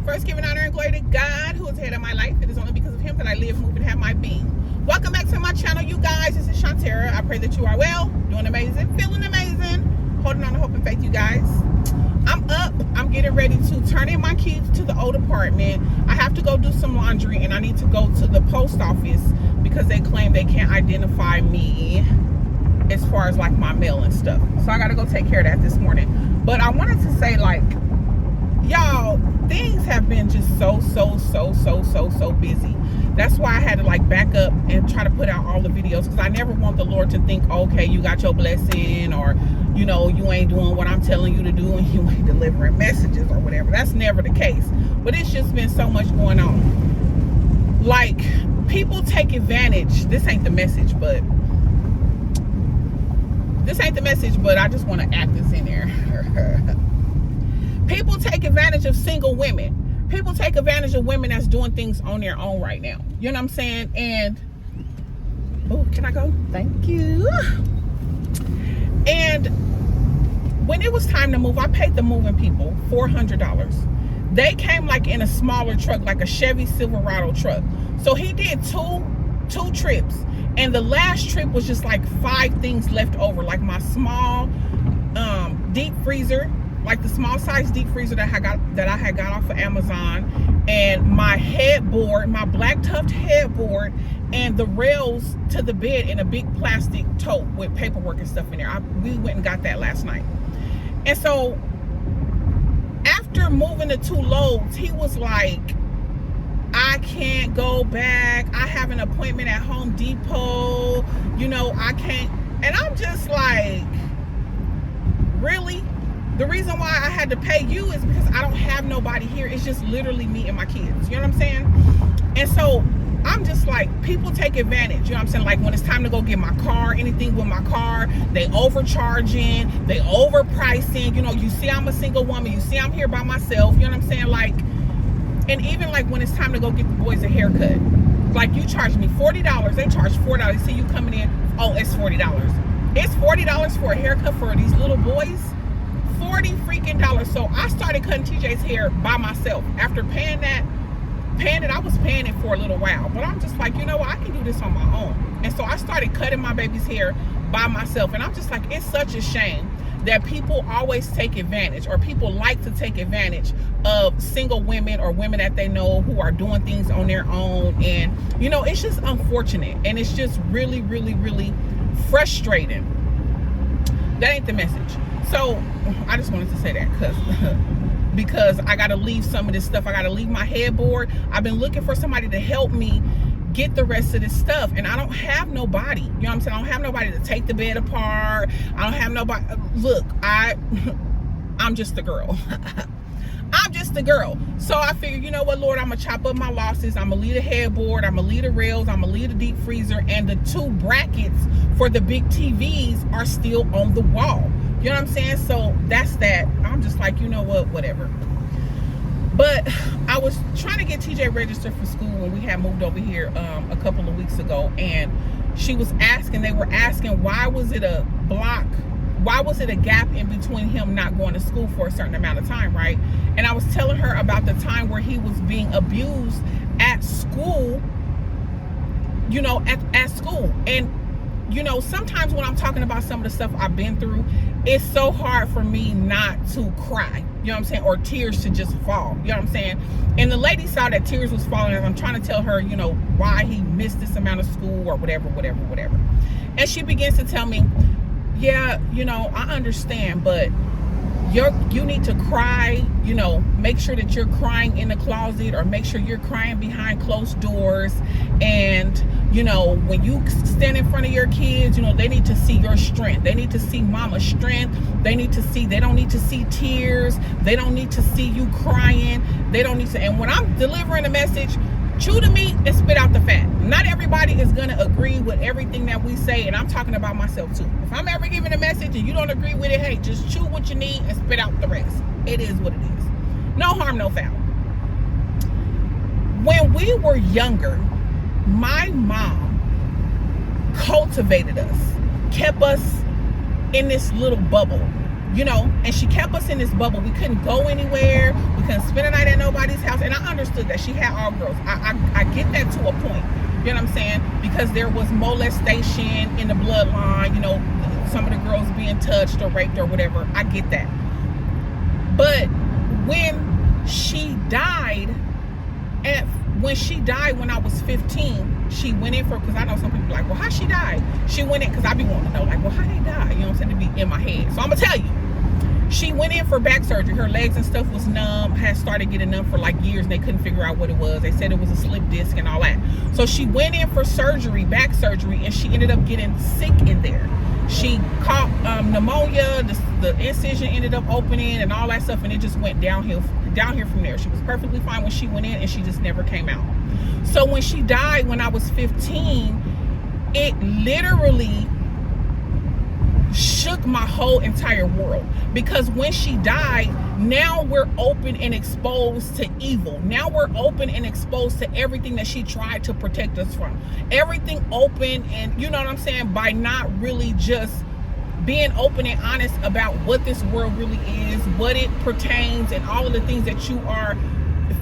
First, giving honor and glory to God, who is the head of my life. It is only because of him that I live, move, and have my being. Welcome back to my channel, you guys. This is Shantera. I pray that you are well, doing amazing, feeling amazing, holding on to hope and faith, you guys. I'm up. I'm getting ready to turn in my keys to the old apartment. I have to go do some laundry, and I need to go to the post office because they claim they can't identify me as far as like my mail and stuff. So I got to go take care of that this morning. But I wanted to say, like, y'all, things have been just so busy. That's why I had to like back up and try to put out all the videos, because I never want the Lord to think, okay, you got your blessing, or you know, you ain't doing what I'm telling you to do, and you ain't delivering messages or whatever. That's never the case. But it's just been so much going on. Like, people take advantage. This ain't the message, but I just want to add this in there. People take advantage of single women. People take advantage of women that's doing things on their own right now. You know what I'm saying? And, oh, can I go? Thank you. And when it was time to move, I paid the moving people $400. They came like in a smaller truck, like a Chevy Silverado truck. So he did two trips. And the last trip was just like 5 things left over, like my small deep freezer, like the small size deep freezer that I had got off of Amazon, and my headboard, my black tufted headboard, and the rails to the bed in a big plastic tote with paperwork and stuff in there. We went and got that last night. And so after moving the 2 loads, he was like, I can't go back. I have an appointment at Home Depot. You know, I can't. And I'm just like, really? The reason why I had to pay you is because I don't have nobody here. It's just literally me and my kids. You know what I'm saying? And so I'm just like, people take advantage. You know what I'm saying? Like, when it's time to go get my car, anything with my car, they overcharging, they overpricing. You know, you see I'm a single woman. You see I'm here by myself. You know what I'm saying? Like, and even like when it's time to go get the boys a haircut, like, you charge me $40. They charge $4. See you coming in, oh, it's $40. It's $40 for a haircut for these little boys. $40 freaking dollars. So I started cutting TJ's hair by myself. After paying it, I was paying it for a little while, but I'm just like, you know what, I can do this on my own. And so I started cutting my baby's hair by myself. And I'm just like, it's such a shame that people always take advantage, or people like to take advantage of single women or women that they know who are doing things on their own. And you know, it's just unfortunate, and it's just really frustrating. That ain't the message. So I just wanted to say that because I got to leave some of this stuff. I got to leave my headboard. I've been looking for somebody to help me get the rest of this stuff, and I don't have nobody. You know what I'm saying? I don't have nobody to take the bed apart. I don't have nobody. Look, I'm just a girl. I'm just a girl. So I figured, you know what, Lord, I'm going to chop up my losses. I'm going to leave the headboard. I'm going to leave the rails. I'm going to leave the deep freezer. And the 2 brackets for the big TVs are still on the wall. You know what I'm saying? So that's that. I'm just like, you know what, whatever. But I was trying to get TJ registered for school when we had moved over here a couple of weeks ago. And they were asking, why was it a block? Why was it a gap in between him not going to school for a certain amount of time, right? And I was telling her about the time where he was being abused at school, you know, at school. And, you know, sometimes when I'm talking about some of the stuff I've been through, it's so hard for me not to cry, you know what I'm saying? Or tears to just fall, you know what I'm saying? And the lady saw that tears was falling, and I'm trying to tell her, you know, why he missed this amount of school or whatever. And she begins to tell me, yeah, you know, I understand, but you need to cry, you know, make sure that you're crying in the closet, or make sure you're crying behind closed doors. And, you know, when you stand in front of your kids, you know, they need to see your strength. They need to see mama's strength. They don't need to see tears. They don't need to see you crying. They don't need to. And when I'm delivering a message, chew the meat and spit out the fat. Not everybody is going to agree with everything that we say, and I'm talking about myself too. If I'm ever giving a message and you don't agree with it, hey, just chew what you need and spit out the rest. It is what it is. No harm, no foul. When we were younger, my mom cultivated us, kept us in this little bubble. you know, and she kept us in this bubble. We couldn't go anywhere. We couldn't spend the night at nobody's house. understood that. She had all girls. I get that to a point. You know what I'm saying? Because there was molestation in the bloodline, you know, some of the girls being touched or raped or whatever. I get that. But when she died, when I was 15, she went in for, because I know some people like, well, how she died? She went in, because I be wanting to know, like, well, how they die? You know what I'm saying? To be in my head. So I'm going to tell you. She went in for back surgery. Her legs and stuff was numb, had started getting numb for like years, and they couldn't figure out what it was. They said it was a slip disc and all that. So she went in for surgery, back surgery, and she ended up getting sick in there. She caught pneumonia, the incision ended up opening and all that stuff, and it just went downhill from there. She was perfectly fine when she went in, and she just never came out. So when she died when I was 15, it literally shook my whole entire world, because when she died, now we're open and exposed to evil. Now we're open and exposed to everything that she tried to protect us from. Everything open, and you know what I'm saying, by not really just being open and honest about what this world really is, what it pertains, and all of the things that you are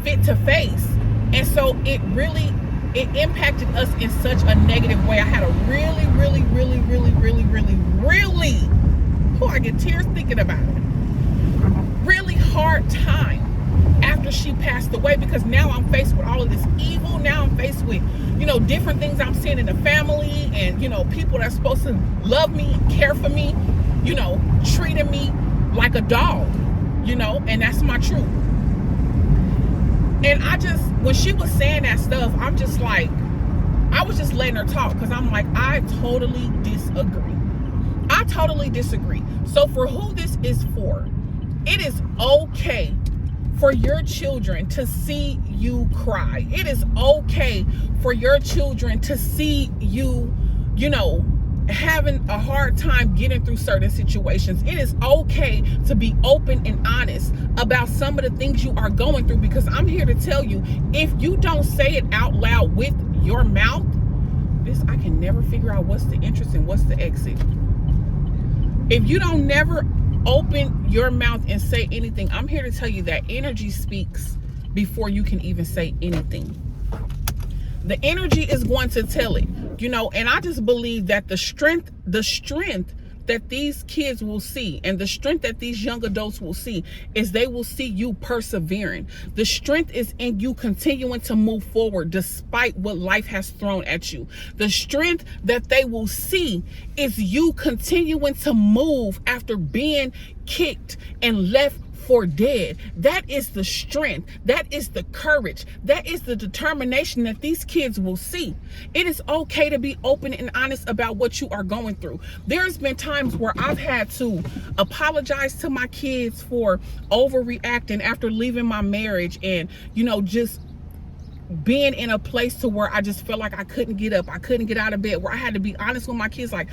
fit to face. And so it impacted us in such a negative way. I had a really, I get tears thinking about it. Really hard time after she passed away, because now I'm faced with all of this evil. Now I'm faced with, you know, different things I'm seeing in the family, and, you know, people that's supposed to love me, care for me, you know, treating me like a dog, you know, and that's my truth. And when she was saying that stuff, I'm just like, I was just letting her talk, because I'm like, I totally disagree. So for who this is for, it is okay for your children to see you cry. It is okay for your children to see you, you know, having a hard time getting through certain situations. It is okay to be open and honest about some of the things you are going through, because I'm here to tell you, if you don't say it out loud with your mouth, I can never figure out what's the entrance and what's the exit. If you don't never open your mouth and say anything, I'm here to tell you that energy speaks before you can even say anything. The energy is going to tell it, you know, and I just believe that the strength that these kids will see, and the strength that these young adults will see, is they will see you persevering. The strength is in you continuing to move forward despite what life has thrown at you. The strength that they will see is you continuing to move after being kicked and left for dead. That is the strength. That is the courage. That is the determination that these kids will see. It is okay to be open and honest about what you are going through. There's been times where I've had to apologize to my kids for overreacting after leaving my marriage, and, you know, just being in a place to where I just felt like I couldn't get up. I couldn't get out of bed, where I had to be honest with my kids, like,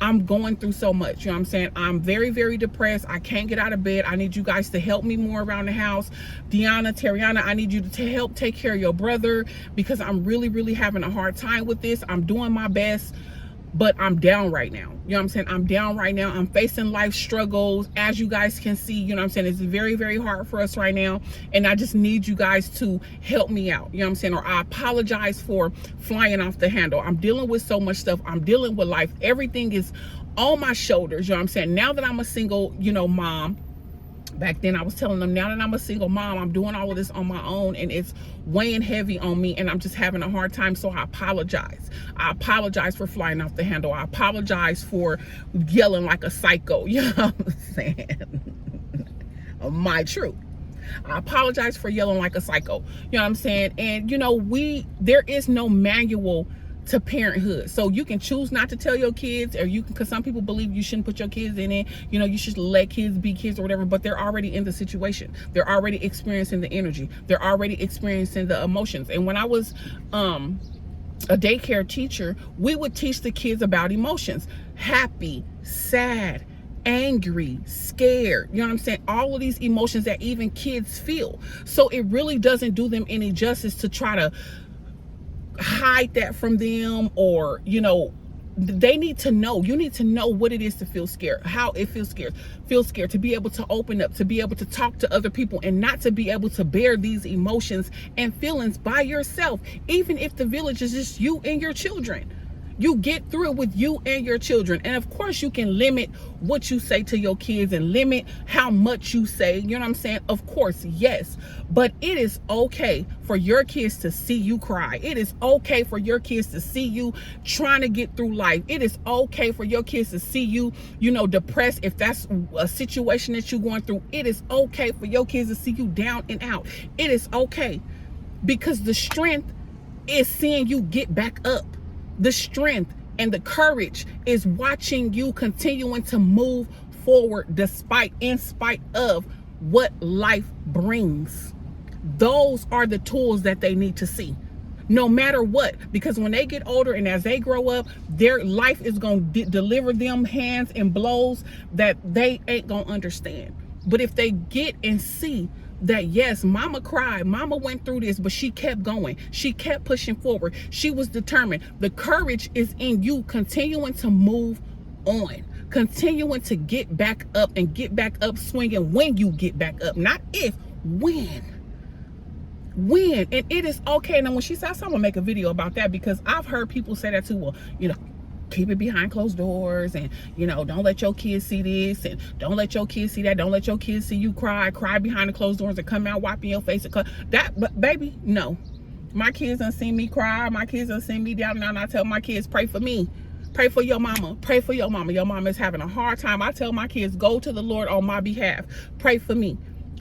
I'm going through so much, you know what I'm saying? I'm very, very depressed. I can't get out of bed. I need you guys to help me more around the house. Deanna, Terriana, I need you to help take care of your brother, because I'm really, really having a hard time with this. I'm doing my best, but I'm down right now. You know what I'm saying? I'm down right now. I'm facing life struggles. As you guys can see, you know what I'm saying? It's very, very hard for us right now. And I just need you guys to help me out. You know what I'm saying? Or I apologize for flying off the handle. I'm dealing with so much stuff. I'm dealing with life. Everything is on my shoulders. You know what I'm saying? Now that I'm a single, you know, mom, back then I was telling them, now that I'm a single mom, I'm doing all of this on my own, and it's weighing heavy on me, and I'm just having a hard time. So I apologize. I apologize for flying off the handle. I apologize for yelling like a psycho. You know what I'm saying? My truth. I apologize for yelling like a psycho. You know what I'm saying? And, you know, there is no manual to parenthood. So you can choose not to tell your kids, or you can, because some people believe you shouldn't put your kids in it. You know, you should let kids be kids or whatever, but they're already in the situation. They're already experiencing the energy. They're already experiencing the emotions. And when I was a daycare teacher, we would teach the kids about emotions: happy, sad, angry, scared. You know what I'm saying? All of these emotions that even kids feel. So it really doesn't do them any justice to try to hide that from them, or, you know, They need to know. You need to know what it is to feel scared, how it feels scared. Feel scared, to be able to open up, to be able to talk to other people, and not to be able to bear these emotions and feelings by yourself. Even if the village is just you and your children, you get through it with you and your children. And of course, you can limit what you say to your kids and limit how much you say. You know what I'm saying? Of course, yes. But it is okay for your kids to see you cry. It is okay for your kids to see you trying to get through life. It is okay for your kids to see you, depressed. If that's a situation that you're going through, it is okay for your kids to see you down and out. It is okay, because the strength is seeing you get back up. The strength and the courage is watching you continuing to move forward in spite of what life brings. Those are the tools that they need to see, no matter what, because when they get older and as they grow up, their life is going to deliver them hands and blows that they ain't going to understand. But if they get and see that, yes, mama cried, mama went through this, but she kept going, she kept pushing forward, she was determined. The courage is in you continuing to move on, continuing to get back up and get back up swinging when you get back up, not if, when. And it is okay. Now when she says, I'm gonna make a video about that, because I've heard people say that too. Well, keep it behind closed doors, and don't let your kids see this, and don't let your kids see that. Don't let your kids see you cry behind the closed doors and come out wiping your face and but baby, no. My kids done seen me cry. My kids done seen me down, and I tell my kids, pray for me, pray for your mama, pray for your mama. Your mama is having a hard time. I tell my kids, go to the Lord on my behalf, pray for me.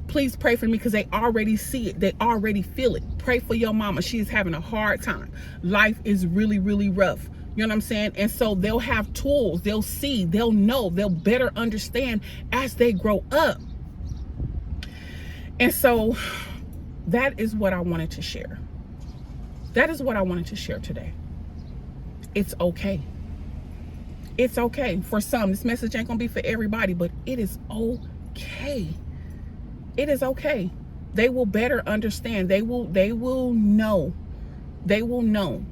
Please pray for me, because they already see it. They already feel it. Pray for your mama. She's having a hard time. Life is really, really rough. You know what I'm saying? And so they'll have tools, they'll see, they'll know, they'll better understand as they grow up. And so that is what I wanted to share. That is what I wanted to share today. It's okay. It's okay. For some, this message ain't gonna be for everybody, but it is okay. It is okay. They will better understand. They will know. They will know.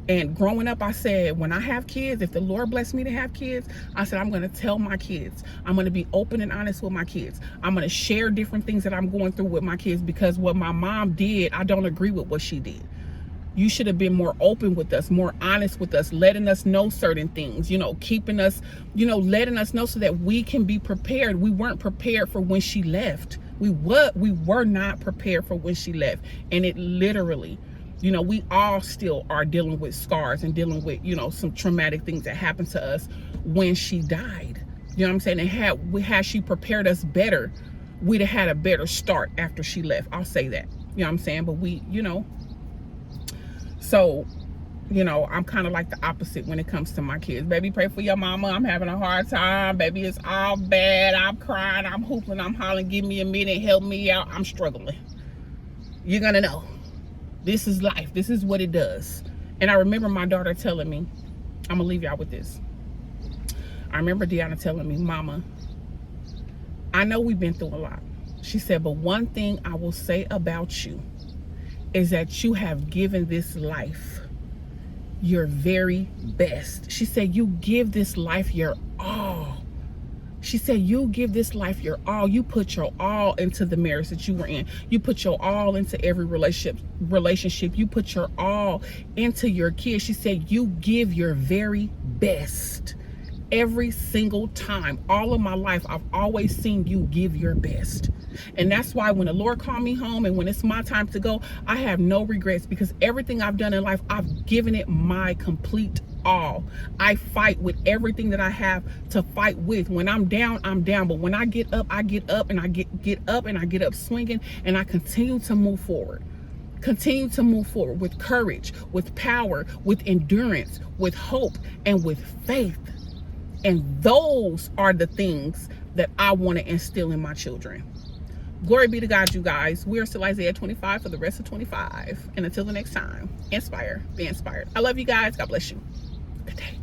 And growing up, I said, when I have kids, if the Lord blessed me to have kids, I said, I'm going to tell my kids. I'm going to be open and honest with my kids. I'm going to share different things that I'm going through with my kids, because what my mom did, I don't agree with what she did. You should have been more open with us, more honest with us, letting us know certain things, keeping us, letting us know so that we can be prepared. We weren't prepared for when she left. We were not prepared for when she left. And it literally, we all still are dealing with scars and dealing with, some traumatic things that happened to us when she died. You know what I'm saying? And had she prepared us better, we'd have had a better start after she left. I'll say that. You know what I'm saying? But so, I'm kind of like the opposite when it comes to my kids. Baby, pray for your mama. I'm having a hard time. Baby, it's all bad. I'm crying. I'm hooping. I'm hollering. Give me a minute. Help me out. I'm struggling. You're going to know. This is life. This is what it does. And I remember my daughter telling me, I'm going to leave y'all with this. I remember Deanna telling me, Mama, I know we've been through a lot. She said, but one thing I will say about you is that you have given this life your very best. She said, you give this life your all. She said, you give this life your all. You put your all into the marriage that you were in. You put your all into every relationship. You put your all into your kids. She said, you give your very best every single time. All of my life, I've always seen you give your best. And that's why when the Lord called me home and when it's my time to go, I have no regrets, because everything I've done in life, I've given it my complete all. I fight with everything that I have to fight with. When I'm down, I'm down. But when I get up, I get up, and I get up, and I get up swinging, and I continue to move forward. Continue to move forward with courage, with power, with endurance, with hope, and with faith. And those are the things that I want to instill in my children. Glory be to God, you guys. We are still Isaiah 25 for the rest of 25. And until the next time, inspire, be inspired. I love you guys. God bless you. Good day.